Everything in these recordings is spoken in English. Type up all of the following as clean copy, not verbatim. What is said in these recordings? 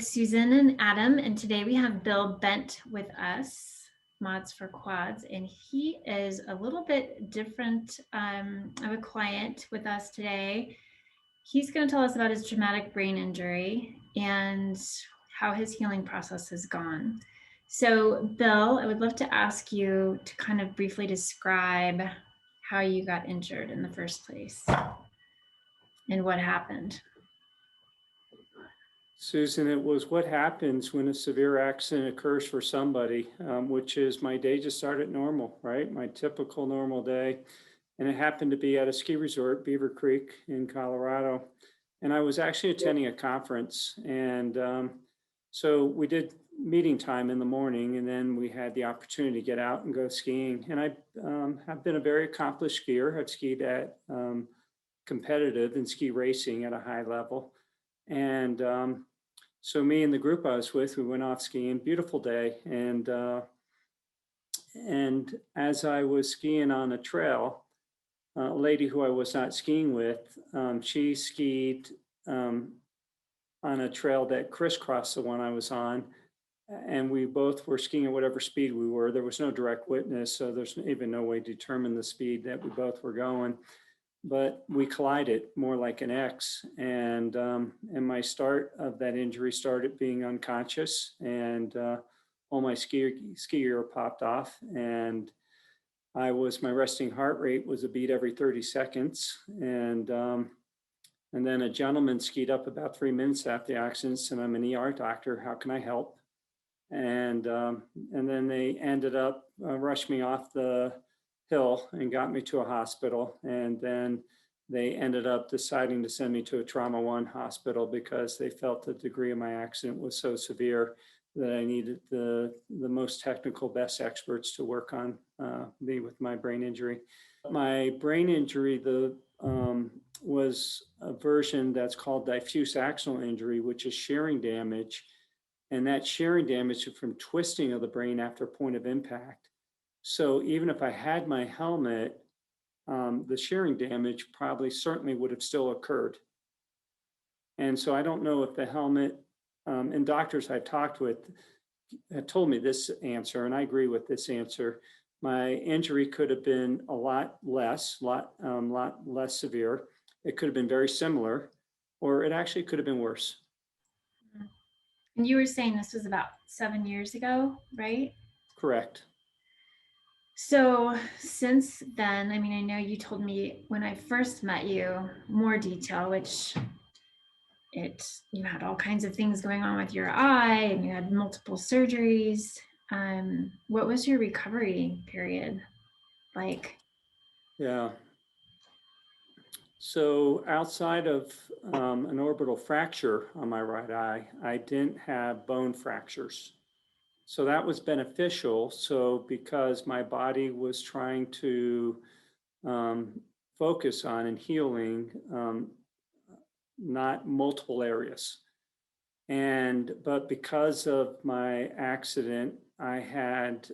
it's Susan and Adam, and today we have Bill Bent with us, Mods for Quads, and he is a little bit different of a client with us today. He's going to tell us about his traumatic brain injury and how his healing process has gone. So, Bill, I would love to ask you to kind of briefly describe how you got injured in the first place and what happened. Susan, it was what happens when a severe accident occurs for somebody, which is my day just started normal, right? My typical normal day. And it happened to be at a ski resort, Beaver Creek in Colorado. And I was actually attending a conference. And so we did meeting time in the morning, and then we had the opportunity to get out and go skiing. And I have been a very accomplished skier. I've skied at competitive and ski racing at a high level. And so me and the group I was with, we went off skiing, beautiful day. And as I was skiing on a trail, a lady who I was not skiing with, she skied on a trail that crisscrossed the one I was on. And we both were skiing at whatever speed we were. There was no direct witness, so there's even no way to determine the speed that we both were going. But we collided more like an X, and my start of that injury started being unconscious, and all my ski gear popped off, and my resting heart rate was a beat every 30 seconds, and then a gentleman skied up about 3 minutes after the accident, and I'm an ER doctor. How can I help? And then they ended up rushed me off the hill and got me to a hospital. And then they ended up deciding to send me to a Trauma 1 hospital because they felt the degree of my accident was so severe that I needed the most technical, best experts to work on me with my brain injury. My brain injury was a version that's called diffuse axonal injury, which is shearing damage. And that shearing damage is from twisting of the brain after a point of impact. So even if I had my helmet, the shearing damage certainly would have still occurred. And so I don't know if the helmet, and doctors I talked with had told me this answer, and I agree with this answer. My injury could have been a lot less severe. It could have been very similar, or it actually could have been worse. And you were saying this was about 7 years ago, right? Correct. So since then, I mean, I know you told me when I first met you more detail, which you had all kinds of things going on with your eye and you had multiple surgeries. What was your recovery period like? Yeah. So outside of an orbital fracture on my right eye, I didn't have bone fractures. So that was beneficial. So because my body was trying to focus on and healing not multiple areas. But because of my accident, I had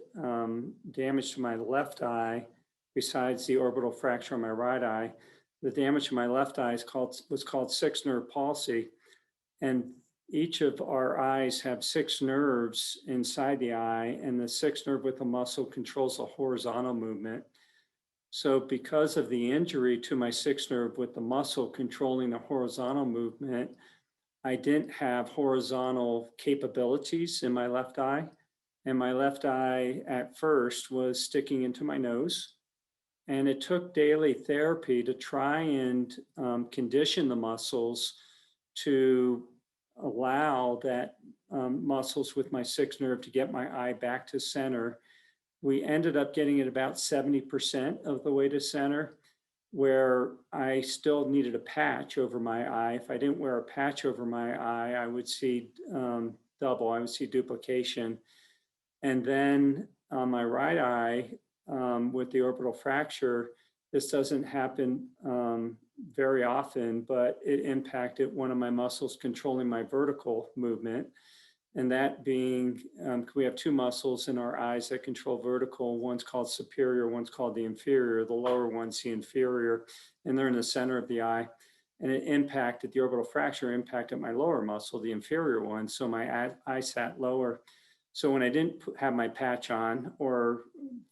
damage to my left eye besides the orbital fracture on my right eye. The damage to my left eye was called sixth nerve palsy. And each of our eyes have 6 nerves inside the eye, and the sixth nerve with the muscle controls the horizontal movement. So because of the injury to my sixth nerve with the muscle controlling the horizontal movement, I didn't have horizontal capabilities in my left eye. And my left eye at first was sticking into my nose. And it took daily therapy to try and condition the muscles to allow that muscles with my sixth nerve to get my eye back to center. We ended up getting it about 70% of the way to center, where I still needed a patch over my eye. If I didn't wear a patch over my eye, I would see double, I would see duplication. And then on my right eye, with the orbital fracture, this doesn't happen very often, but it impacted one of my muscles controlling my vertical movement. And that being, we have 2 muscles in our eyes that control vertical. One's called superior, one's called the inferior. The lower one's the inferior, and they're in the center of the eye. and it impacted, the orbital fracture impacted my lower muscle, the inferior one. So my eye sat lower. So when I didn't have my patch on, or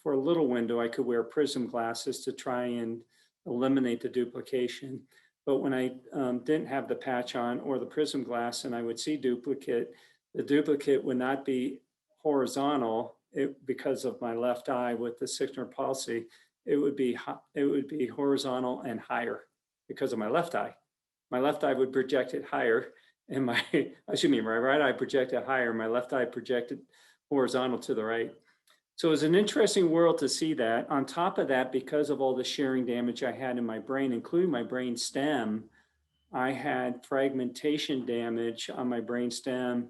for a little window, I could wear prism glasses to try and eliminate the duplication. But when I didn't have the patch on or the prism glass and I would see duplicate, the duplicate would not be horizontal because of my left eye with the sixth nerve palsy. It would be horizontal and higher because of my left eye. My left eye would project it higher, and my right eye projected higher. My left eye projected horizontal to the right. So it was an interesting world to see that. On top of that, because of all the shearing damage I had in my brain, including my brain stem, I had fragmentation damage on my brain stem,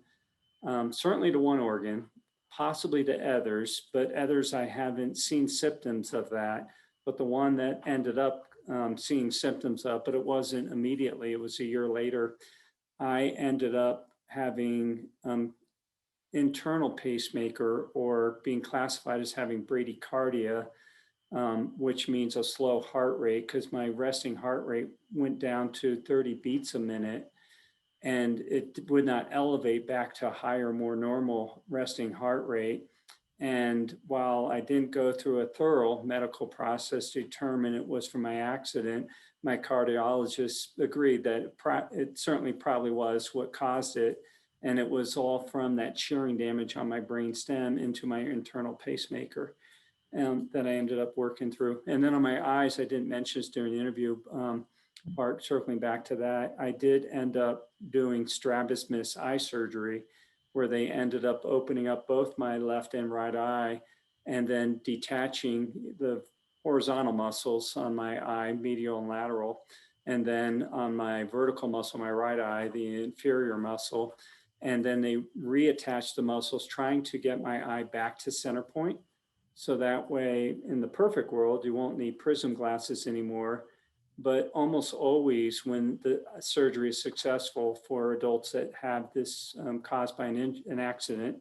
certainly to one organ, possibly to others, but others I haven't seen symptoms of that. But the one that ended up seeing symptoms of, but it wasn't immediately, it was a year later, I ended up having internal pacemaker, or being classified as having bradycardia, which means a slow heart rate, because my resting heart rate went down to 30 beats a minute, and it would not elevate back to a higher, more normal resting heart rate. And while I didn't go through a thorough medical process to determine it was from my accident, my cardiologist agreed that it certainly probably was what caused it. And it was all from that shearing damage on my brain stem into my internal pacemaker that I ended up working through. And then on my eyes, I didn't mention this during the interview part, circling back to that, I did end up doing strabismus eye surgery, where they ended up opening up both my left and right eye and then detaching the horizontal muscles on my eye, medial and lateral. And then on my vertical muscle, my right eye, the inferior muscle. And then they reattached the muscles, trying to get my eye back to center point. So that way, in the perfect world, you won't need prism glasses anymore. But almost always, when the surgery is successful for adults that have this caused by an accident,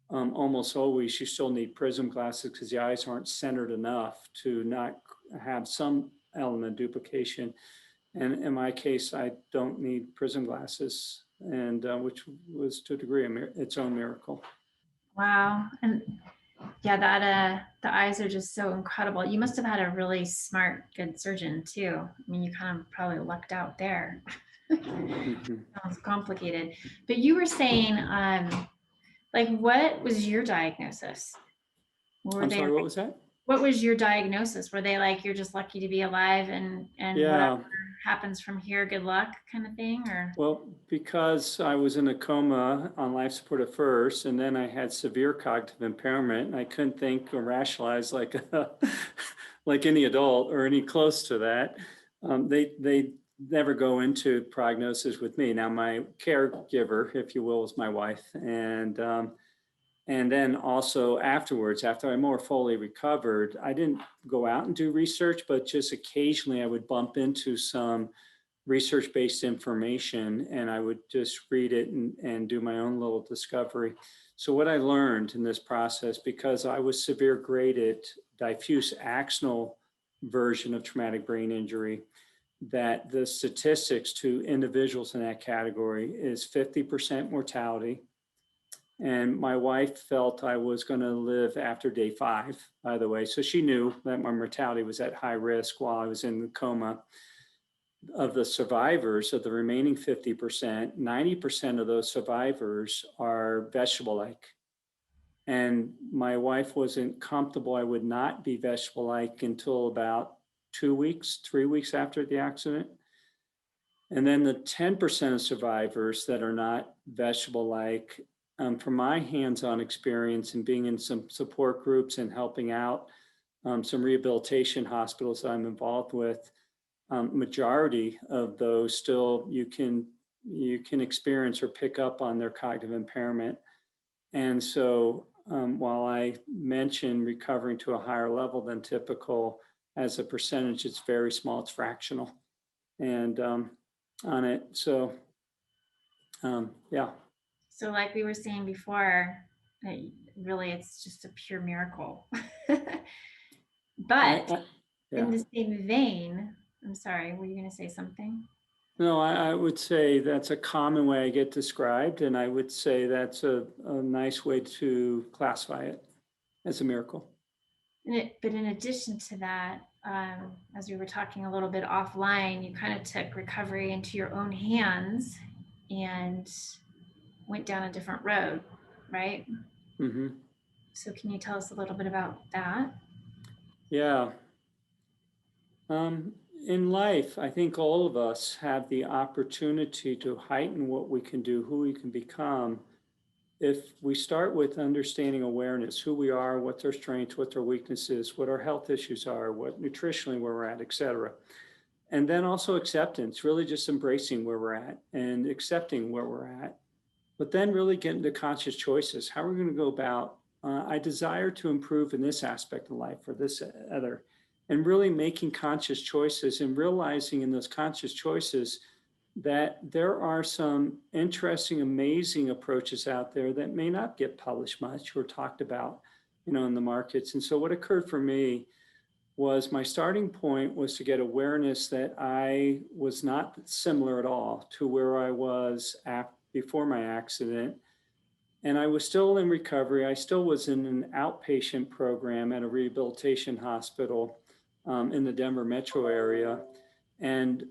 almost always you still need prism glasses because the eyes aren't centered enough to not have some element of duplication. And in my case, I don't need prism glasses, and which was to a degree its own miracle. Wow. And yeah, that the eyes are just so incredible. You must have had a really smart, good surgeon too. I mean, you kind of probably lucked out there. Mm-hmm. Sounds complicated. But you were saying, like, what was your diagnosis? Were I'm they sorry, what like, was that? what was your diagnosis? Were they like, you're just lucky to be alive, and whatever Yeah. happens from here, good luck kind of thing? Or Well, because I was in a coma on life support at first, and then I had severe cognitive impairment, and I couldn't think or rationalize like like any adult or any close to that. They never go into prognosis with me. Now, my caregiver, if you will, is my wife, and then also afterwards, after I more fully recovered, I didn't go out and do research, but just occasionally I would bump into some research-based information, and I would just read it and do my own little discovery. So what I learned in this process, because I was severe graded diffuse axonal version of traumatic brain injury, that the statistics to individuals in that category is 50% mortality. And my wife felt I was going to live after day 5, by the way. So she knew that my mortality was at high risk while I was in the coma. Of the survivors, of the remaining 50%, 90% of those survivors are vegetable-like. And my wife wasn't comfortable I would not be vegetable-like until about 2 weeks, 3 weeks after the accident. And then the 10% of survivors that are not vegetable-like, from my hands-on experience and being in some support groups and helping out some rehabilitation hospitals that I'm involved with, majority of those still you can experience or pick up on their cognitive impairment. And so while I mentioned recovering to a higher level than typical, as a percentage, it's very small, it's fractional. And on it, so yeah. so, like we were saying before, really, it's just a pure miracle. But I in yeah. the same vein, I'm sorry, were you going to say something? No, I would say that's a common way I get described, and I would say that's a nice way to classify it as a miracle. But in addition to that, as we were talking a little bit offline, you kind of took recovery into your own hands and went down a different road, right? Hmm. So, can you tell us a little bit about that? Yeah. Um, in life, I think all of us have the opportunity to heighten what we can do, who we can become, if we start with understanding awareness, who we are, what's our strengths, what's our weaknesses, what our health issues are, what nutritionally where we're at, et cetera. And then also acceptance, really just embracing where we're at and accepting where we're at, but then really get into conscious choices. How are we going to go about, I desire to improve in this aspect of life or this other, and really making conscious choices and realizing in those conscious choices that there are some interesting, amazing approaches out there that may not get published much or talked about, in the markets. And so what occurred for me was my starting point was to get awareness that I was not similar at all to where I was before my accident. And I was still in recovery. I still was in an outpatient program at a rehabilitation hospital in the Denver metro area. And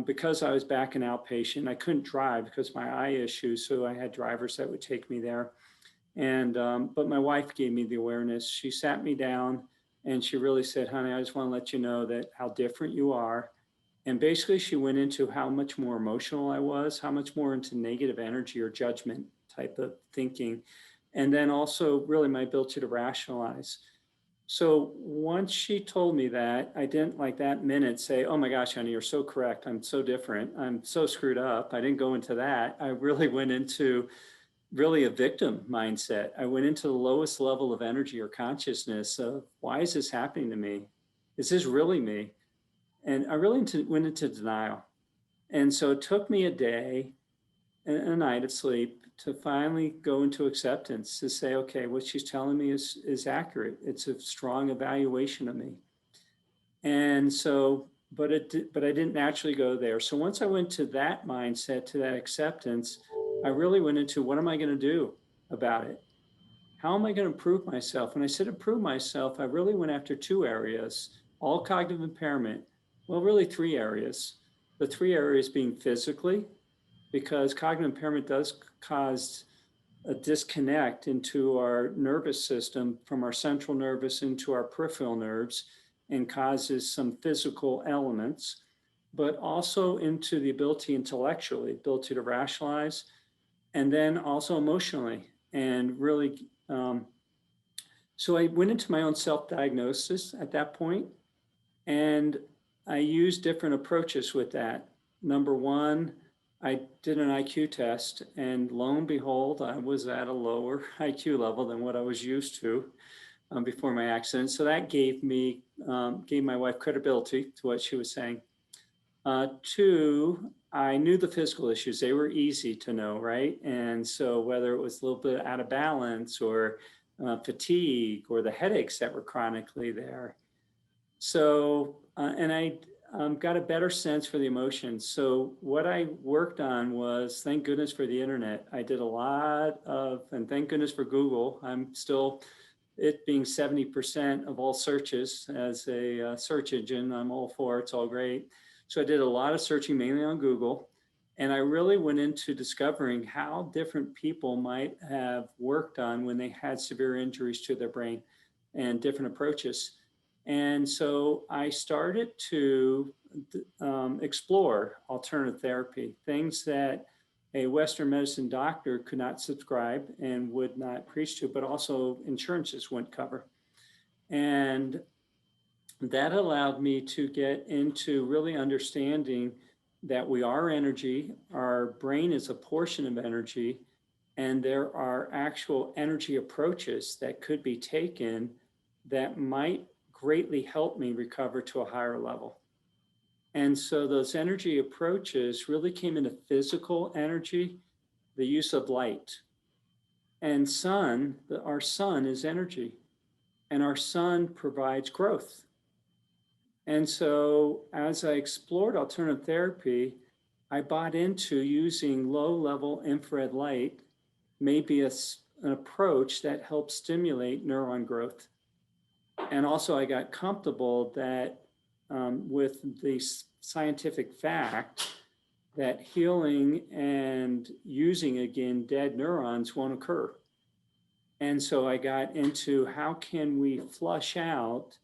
because I was back in outpatient, I couldn't drive because of my eye issues. So I had drivers that would take me there. And but my wife gave me the awareness. She sat me down and she really said, "Honey, I just want to let you know that how different you are." And basically, she went into how much more emotional I was, how much more into negative energy or judgment type of thinking, and then also really my ability to rationalize. So once she told me that, I didn't like that minute say, "Oh my gosh, honey, you're so correct. I'm so different. I'm so screwed up." I didn't go into that. I really went into really a victim mindset. I went into the lowest level of energy or consciousness of why is this happening to me? Is this really me? And I really went into denial. And so it took me a day and a night of sleep to finally go into acceptance to say, okay, what she's telling me is accurate. It's a strong evaluation of me. And so, but I didn't naturally go there. So once I went to that mindset, to that acceptance, I really went into what am I going to do about it? How am I going to improve myself? When I said improve myself, I really went after two areas, all cognitive impairment. Well, really three areas. The three areas being physically, because cognitive impairment does cause a disconnect into our nervous system from our central nervous into our peripheral nerves and causes some physical elements, but also into the ability intellectually, ability to rationalize, and then also emotionally. And really, so I went into my own self diagnosis at that point, and I used different approaches with that. Number one, I did an IQ test, and lo and behold, I was at a lower IQ level than what I was used to before my accident. So that gave my wife credibility to what she was saying. Two, I knew the physical issues. They were easy to know, right? And so whether it was a little bit out of balance or fatigue or the headaches that were chronically there. So, and I got a better sense for the emotions. So what I worked on was, thank goodness for the internet. I did a lot of, and thank goodness for Google. I'm still, it being 70% of all searches as a search engine, I'm all for it. It's all great. So I did a lot of searching mainly on Google. And I really went into discovering how different people might have worked on when they had severe injuries to their brain and different approaches. And so I started to explore alternative therapy, things that a Western medicine doctor could not subscribe and would not preach to, but also insurances wouldn't cover. And that allowed me to get into really understanding that we are energy, our brain is a portion of energy, and there are actual energy approaches that could be taken that might greatly help me recover to a higher level. And so those energy approaches really came into physical energy, the use of light. And our sun is energy, and our sun provides growth. And so as I explored alternative therapy, I bought into using low-level infrared light, maybe an approach that helps stimulate neuron growth. And also I got comfortable that with the scientific fact that healing and using again dead neurons won't occur. And so I got into how can we flush out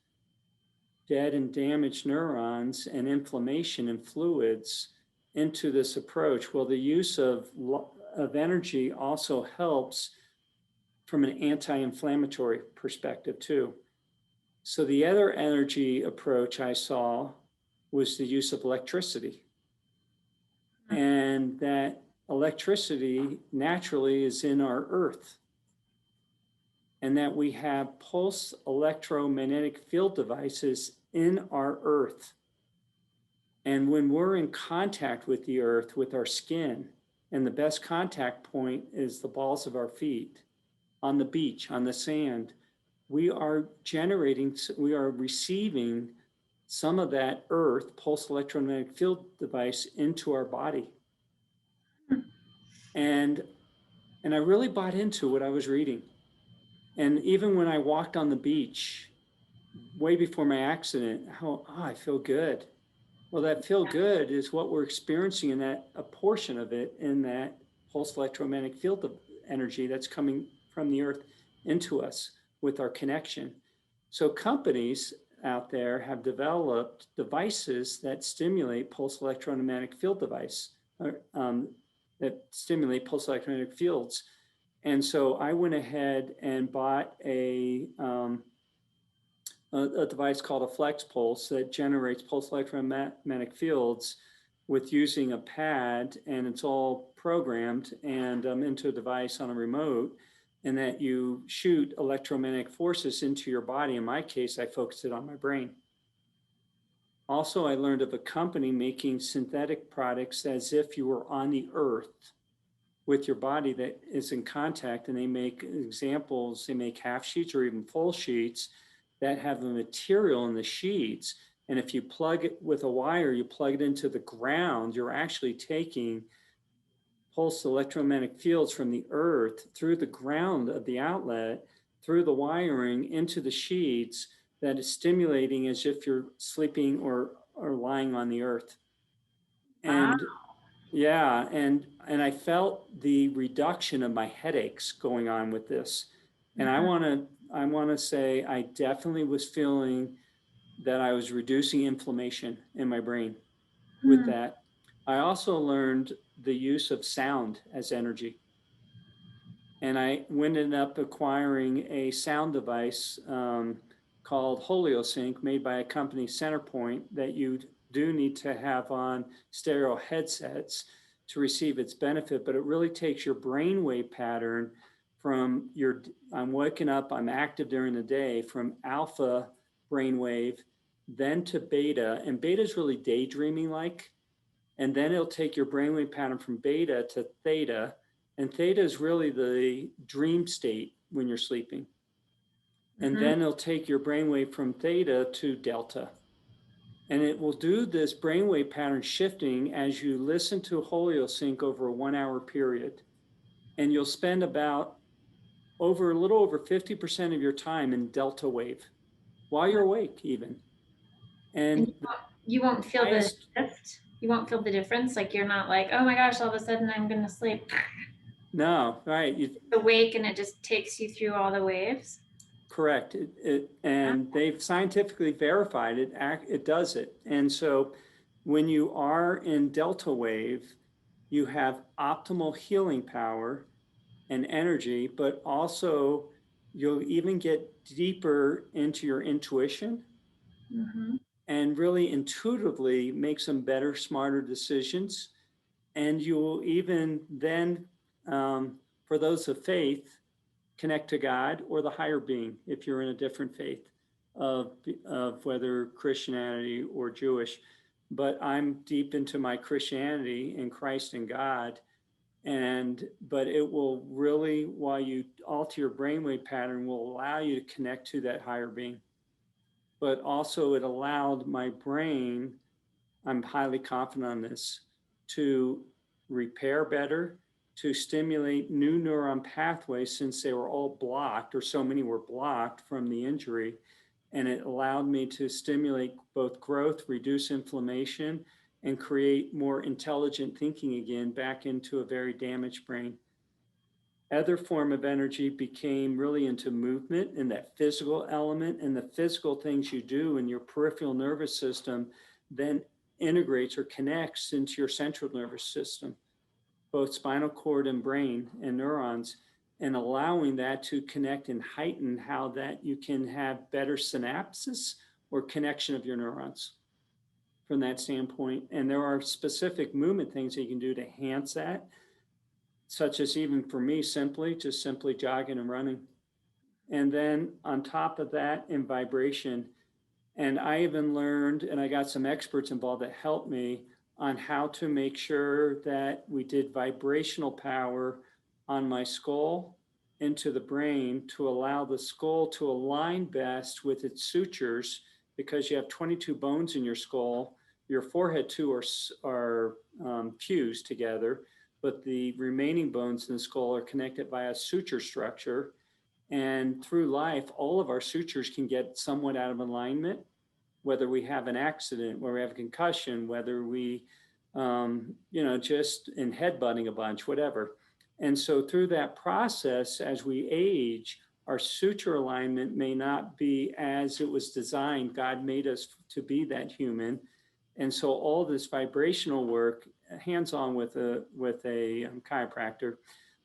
dead and damaged neurons and inflammation and fluids into this approach. Well, the use of energy also helps from an anti-inflammatory perspective too. So the other energy approach I saw was the use of electricity. And that electricity naturally is in our earth. And that we have pulse electromagnetic field devices in our earth. And when we're in contact with the earth, with our skin, and the best contact point is the balls of our feet, on the beach, on the sand, we are receiving some of that earth pulse electromagnetic field device into our body. And I really bought into what I was reading. And even when I walked on the beach, way before my accident, I feel good. Well, that feel good is what we're experiencing in that, a portion of it in that pulse electromagnetic field of energy that's coming from the earth into us with our connection. So companies out there have developed devices that stimulate pulse electromagnetic field that stimulate pulse electromagnetic fields. And so I went ahead and bought a device called a flex pulse that generates pulse electromagnetic fields with using a pad, and it's all programmed and into a device on a remote, and that you shoot electromagnetic forces into your body. In my case, I focused it on my brain. Also, I learned of a company making synthetic products as if you were on the earth with your body that is in contact, and they make examples, they make half sheets or even full sheets that have the material in the sheets. And if you plug it with a wire, you plug it into the ground, you're actually taking pulse electromagnetic fields from the earth through the ground of the outlet, through the wiring into the sheets that is stimulating as if you're sleeping or lying on the earth. And Wow. yeah, and I felt the reduction of my headaches going on with this. And I want to say I definitely was feeling that I was reducing inflammation in my brain with that. I also learned the use of sound as energy. And I ended up acquiring a sound device called HolioSync, made by a company, Centerpoint, that you do need to have on stereo headsets to receive its benefit. But it really takes your brainwave pattern from I'm waking up, I'm active during the day, from alpha brainwave, then to beta. And beta is really daydreaming like. And then it'll take your brainwave pattern from beta to theta. And theta is really the dream state when you're sleeping. And then it'll take your brainwave from theta to delta. And it will do this brainwave pattern shifting as you listen to HolioSync over a 1 hour period. And you'll spend about a little over 50% of your time in delta wave while you're awake even. And you won't feel the highest, shift. You won't feel the difference. Like you're not like, oh my gosh, all of a sudden I'm going to sleep. no, right. It's awake and it just takes you through all the waves. Correct. And they've scientifically verified it. It does it. And so when you are in delta wave, you have optimal healing power and energy, but also you'll even get deeper into your intuition and really intuitively make some better, smarter decisions. And you will even then, for those of faith, connect to God or the higher being if you're in a different faith of whether Christianity or Jewish. But I'm deep into my Christianity in Christ and God. But it will really, while you alter your brainwave pattern, will allow you to connect to that higher being. but also it allowed my brain, I'm highly confident on this, to repair better, to stimulate new neuron pathways since they were all blocked, or so many were blocked from the injury. And it allowed me to stimulate both growth, reduce inflammation, and create more intelligent thinking again back into a very damaged brain. Other form of energy became really into movement and that physical element, and the physical things you do in your peripheral nervous system then integrates or connects into your central nervous system, both spinal cord and brain and neurons, and allowing that to connect and heighten how that you can have better synapses or connection of your neurons from that standpoint. And there are specific movement things that you can do to enhance that, such as, even for me, simply jogging and running. And then on top of that, in vibration. And I even learned, and I got some experts involved that helped me on how to make sure that we did vibrational power on my skull into the brain to allow the skull to align best with its sutures, because you have 22 bones in your skull. Your forehead too are fused together, but the remaining bones in the skull are connected by a suture structure. And through life, all of our sutures can get somewhat out of alignment, whether we have an accident, whether we have a concussion, whether we, just in headbutting a bunch, whatever. And so through that process, as we age, our suture alignment may not be as it was designed. God made us to be that human. And so all this vibrational work, hands-on with a chiropractor,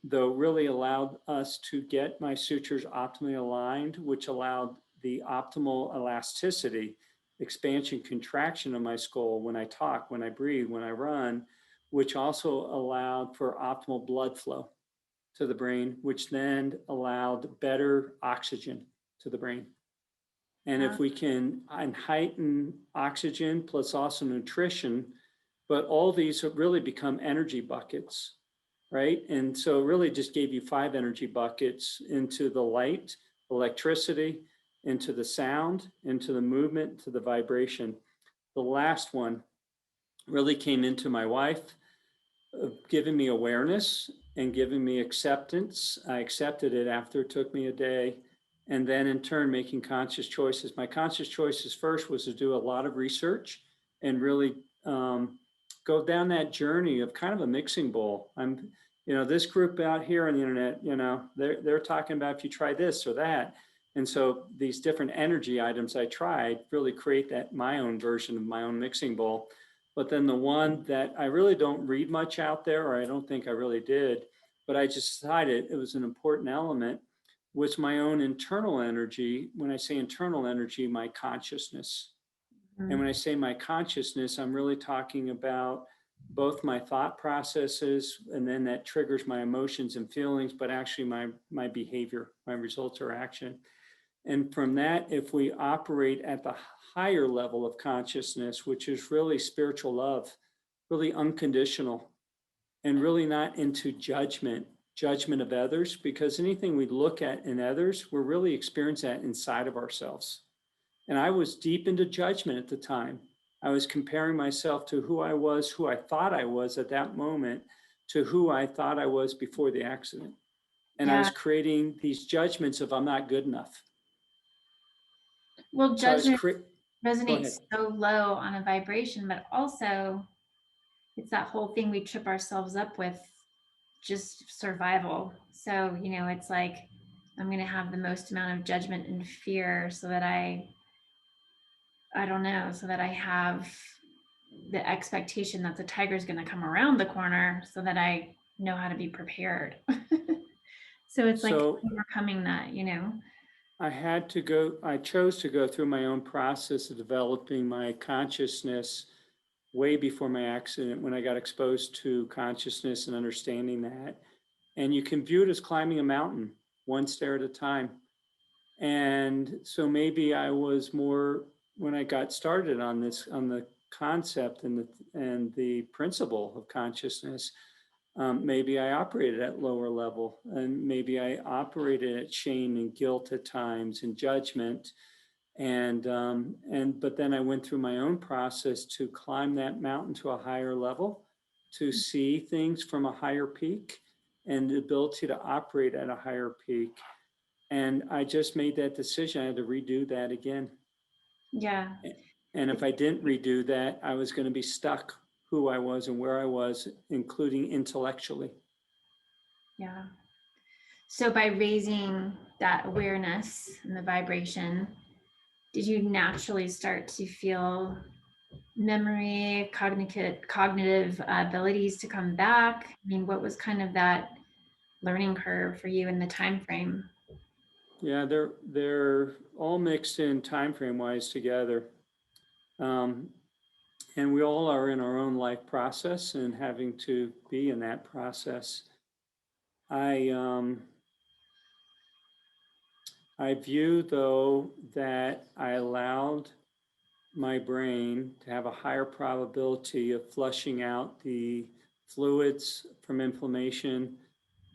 though, really allowed us to get my sutures optimally aligned, which allowed the optimal elasticity, expansion, contraction of my skull when I talk, when I breathe, when I run, which also allowed for optimal blood flow to the brain, which then allowed better oxygen to the brain. And if we can heighten oxygen plus also nutrition, but all these have really become energy buckets, right? And so it really just gave you 5 energy buckets into the light, electricity, into the sound, into the movement, to the vibration. The last one really came into my wife, giving me awareness and giving me acceptance. I accepted it after it took me a day. And then in turn, making conscious choices. My conscious choices first was to do a lot of research and really go down that journey of kind of a mixing bowl. This group out here on the internet, they're talking about if you try this or that. And so these different energy items I tried really create that my own version of my own mixing bowl. But then the one that I really don't read much out there, or I don't think I really did, but I just decided it was an important element, was my own internal energy. When I say internal energy, my consciousness. And when I say my consciousness, I'm really talking about both my thought processes, and then that triggers my emotions and feelings, but actually my behavior, my results or action. And from that, if we operate at the higher level of consciousness, which is really spiritual love, really unconditional, and really not into judgment of others, because anything we look at in others, we're really experiencing that inside of ourselves. And I was deep into judgment at the time. I was comparing myself to who I was, who I thought I was at that moment, to who I thought I was before the accident. And I was creating these judgments of I'm not good enough. Well, So judgment resonates so low on a vibration, but also it's that whole thing we trip ourselves up with, just survival. So, it's like I'm going to have the most amount of judgment and fear so that I don't know, so that I have the expectation that the tiger is going to come around the corner so that I know how to be prepared. So it's like overcoming that. I chose to go through my own process of developing my consciousness way before my accident, when I got exposed to consciousness and understanding that. And you can view it as climbing a mountain, one stair at a time. And so maybe I was more, when I got started on the concept and the principle of consciousness, maybe I operated at lower level, and maybe I operated at shame and guilt at times and judgment. But then I went through my own process to climb that mountain to a higher level, to see things from a higher peak, and the ability to operate at a higher peak. And I just made that decision. I had to redo that again. Yeah. And if I didn't redo that, I was going to be stuck who I was and where I was, including intellectually. Yeah. So by raising that awareness and the vibration, did you naturally start to feel memory, cognitive abilities to come back? I mean, what was kind of that learning curve for you in the time frame? Yeah, they're all mixed in time frame wise together. And we all are in our own life process and having to be in that process. I view, though, that I allowed my brain to have a higher probability of flushing out the fluids from inflammation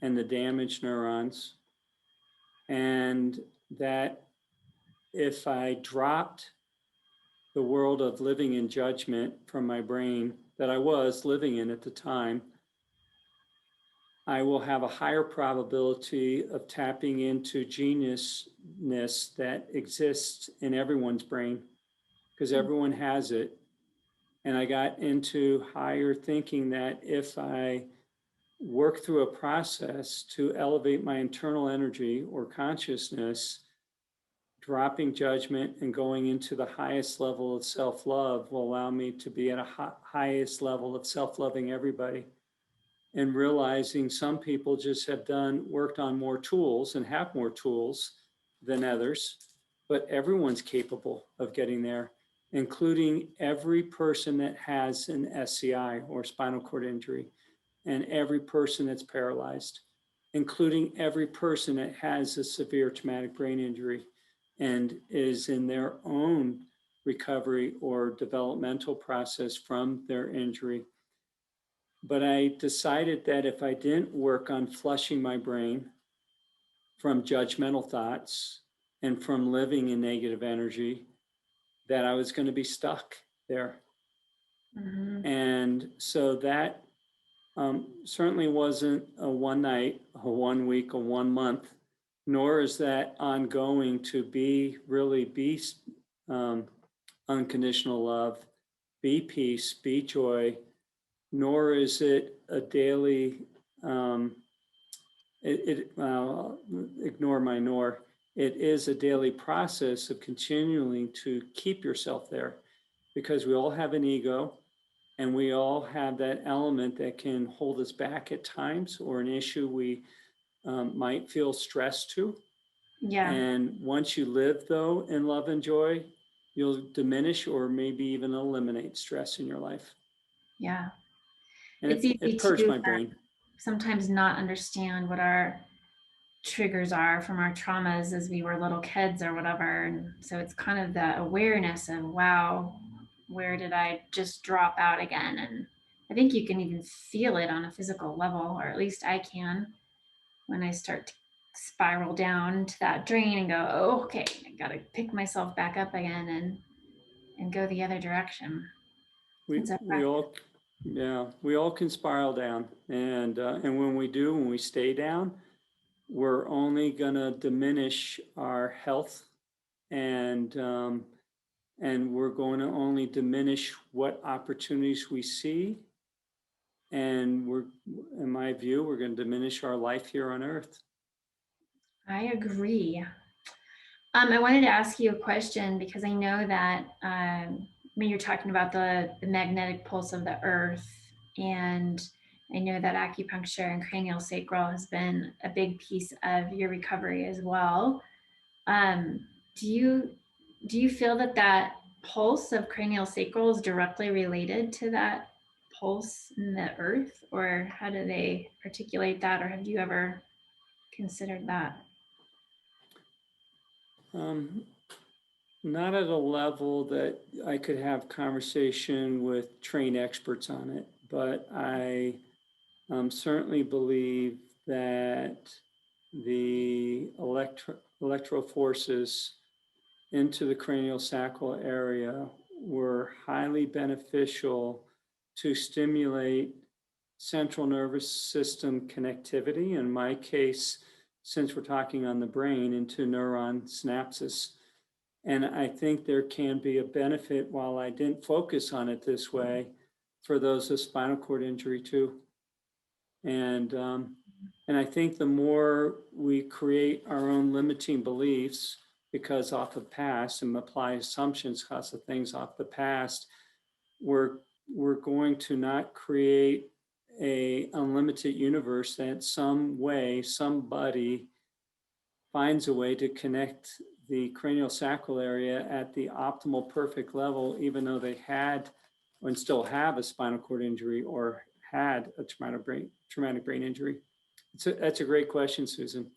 and the damaged neurons. And that if I dropped the world of living in judgment from my brain that I was living in at the time, I will have a higher probability of tapping into geniusness that exists in everyone's brain, because everyone has it. And I got into higher thinking that if I work through a process to elevate my internal energy or consciousness, dropping judgment and going into the highest level of self-love will allow me to be at a highest level of self-loving everybody. And realizing some people just have worked on more tools and have more tools than others, but everyone's capable of getting there, including every person that has an SCI or spinal cord injury, and every person that's paralyzed, including every person that has a severe traumatic brain injury and is in their own recovery or developmental process from their injury. But I decided that if I didn't work on flushing my brain from judgmental thoughts and from living in negative energy, that I was going to be stuck there. Mm-hmm. And so that certainly wasn't a one night, a 1 week, a 1 month, nor is that ongoing to really be unconditional love, be peace, be joy, nor is it a daily, ignore my nor, it is a daily process of continuing to keep yourself there, because we all have an ego and we all have that element that can hold us back at times, or an issue we might feel stressed to. Yeah. And once you live, though, in love and joy, you'll diminish or maybe even eliminate stress in your life. Yeah. And It's easy it purged to my brain. sometimes not understand what our triggers are from our traumas as we were little kids or whatever. And so it's kind of the awareness of, wow, where did I just drop out again? And I think you can even feel it on a physical level, or at least I can, when I start to spiral down to that drain and go, oh, okay, I got to pick myself back up again and go the other direction. We all, yeah, we all can spiral down, and when we do, when we stay down, we're only going to diminish our health, and we're going to only diminish what opportunities we see, and in my view, we're going to diminish our life here on Earth. I agree. I wanted to ask you a question because I know that when you're talking about the magnetic pulse of the earth, and I know that acupuncture and cranial sacral has been a big piece of your recovery as well. Um, do you feel that that pulse of cranial sacral is directly related to that pulse in the earth, or how do they articulate that, or have you ever considered that? Not at a level that I could have conversation with trained experts on it, but I certainly believe that the electro forces into the cranial sacral area were highly beneficial to stimulate central nervous system connectivity. In my case, since we're talking on the brain, into neuron synapses. And I think there can be a benefit, while I didn't focus on it this way, for those with spinal cord injury too. And I think the more we create our own limiting beliefs, because off of past, and apply assumptions because of things off the past, we're going to not create a unlimited universe that some way somebody finds a way to connect the cranial sacral area at the optimal perfect level, even though they had and still have a spinal cord injury or had a traumatic brain injury. That's a great question, Susan.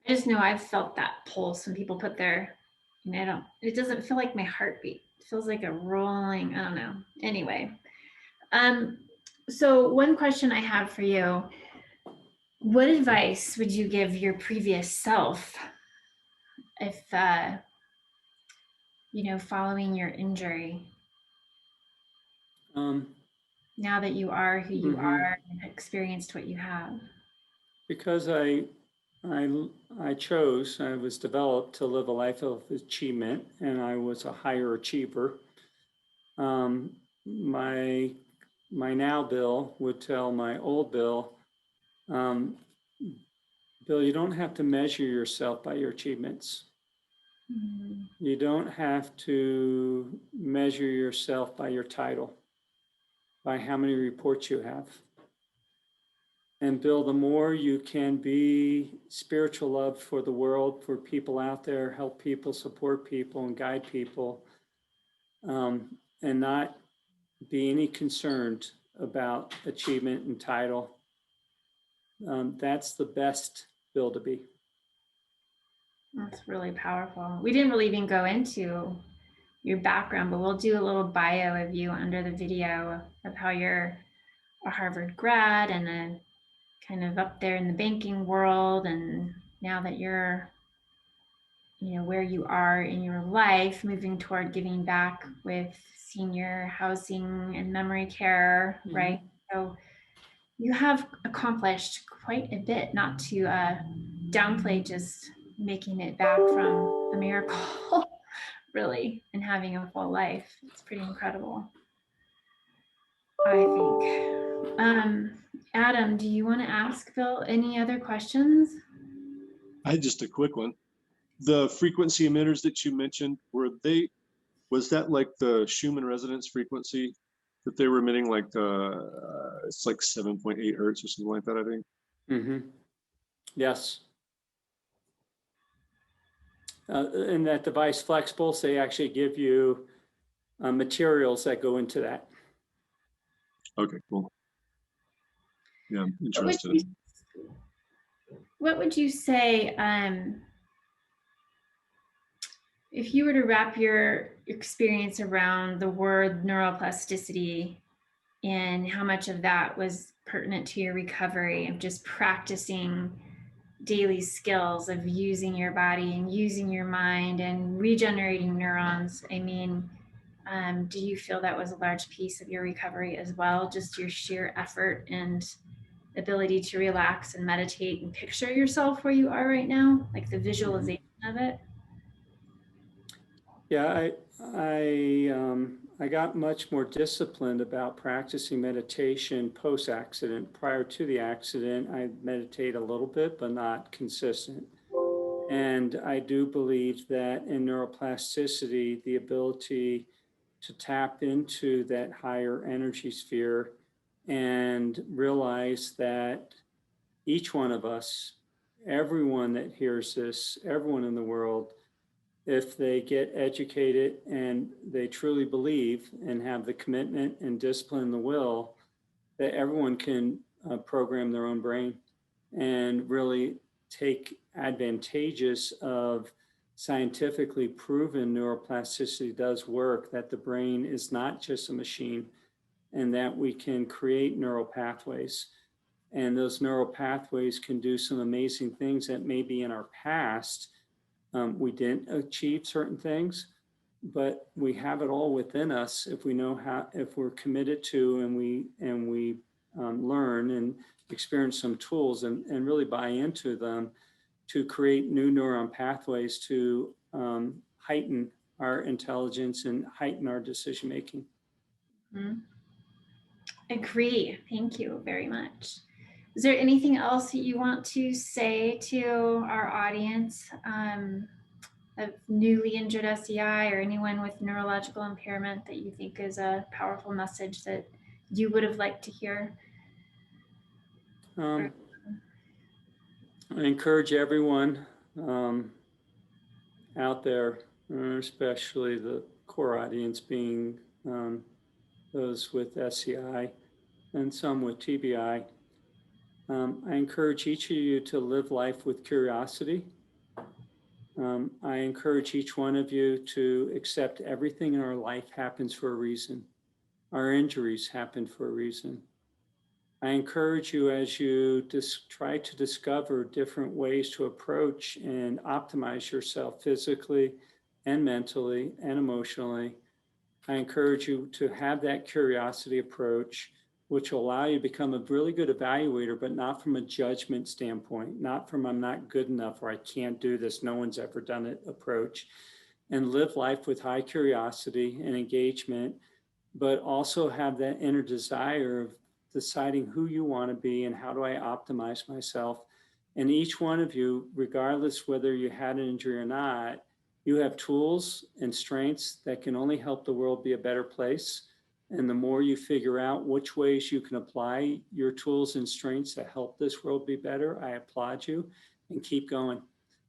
I just know I've felt that pulse when people put their, it doesn't feel like my heartbeat. It feels like a rolling, I don't know. Anyway. So one question I have for you, what advice would you give your previous self if, following your injury? Now that you are who you are and experienced what you have. Because I was developed to live a life of achievement, and I was a higher achiever. My now Bill would tell my old Bill, Bill, you don't have to measure yourself by your achievements. Mm-hmm. You don't have to measure yourself by your title, by how many reports you have. And Bill, the more you can be spiritual love for the world, for people out there, help people, support people, and guide people, and not be any concerned about achievement and title, that's the best Bill to be. That's really powerful. We didn't really even go into your background, but we'll do a little bio of you under the video of how you're a Harvard grad and then kind of up there in the banking world. And now that you're, where you are in your life, moving toward giving back with senior housing and memory care, mm-hmm. right? So you have accomplished quite a bit, not to downplay just making it back from a miracle, really, and having a full life. It's pretty incredible, I think. Adam, do you want to ask Bill any other questions? I had just a quick one. The frequency emitters that you mentioned, was that like the Schumann resonance frequency that they were emitting, like it's like 7.8 hertz or something like that, I think? Mm-hmm. Yes. And that device Flexibles, they actually give you materials that go into that. Okay, cool. Yeah, I'm interested. What would you say, if you were to wrap your experience around the word neuroplasticity and how much of that was pertinent to your recovery of just practicing daily skills of using your body and using your mind and regenerating neurons? I mean, do you feel that was a large piece of your recovery as well? Just your sheer effort and ability to relax and meditate and picture yourself where you are right now, like the visualization of it? Yeah, I got much more disciplined about practicing meditation post-accident. Prior to the accident, I meditate a little bit, but not consistent. And I do believe that in neuroplasticity, the ability to tap into that higher energy sphere and realize that each one of us, everyone that hears this, everyone in the world, if they get educated and they truly believe and have the commitment and discipline and the will, that everyone can program their own brain and really take advantageous of scientifically proven neuroplasticity does work, that the brain is not just a machine, and that we can create neural pathways. And those neural pathways can do some amazing things that maybe in our past We didn't achieve certain things, but we have it all within us if we know how, if we're committed to, and we learn and experience some tools and really buy into them to create new neuron pathways to heighten our intelligence and heighten our decision making. Mhm. Agree. Thank you very much. Is there anything else that you want to say to our audience of newly injured SEI or anyone with neurological impairment that you think is a powerful message that you would have liked to hear? I encourage everyone out there, especially the core audience being those with SEI and some with TBI. I encourage each of you to live life with curiosity. I encourage each one of you to accept everything in our life happens for a reason. Our injuries happen for a reason. I encourage you, as you try to discover different ways to approach and optimize yourself physically and mentally and emotionally, I encourage you to have that curiosity approach, which will allow you to become a really good evaluator, but not from a judgment standpoint, not from I'm not good enough or I can't do this, no one's ever done it approach, and live life with high curiosity and engagement, but also have that inner desire of deciding who you want to be and how do I optimize myself. And each one of you, regardless whether you had an injury or not, you have tools and strengths that can only help the world be a better place. And the more you figure out which ways you can apply your tools and strengths that help this world be better, I applaud you and keep going.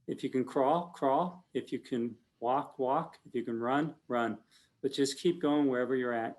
If you can crawl, crawl. If you can walk, walk. If you can run, run. But just keep going wherever you're at.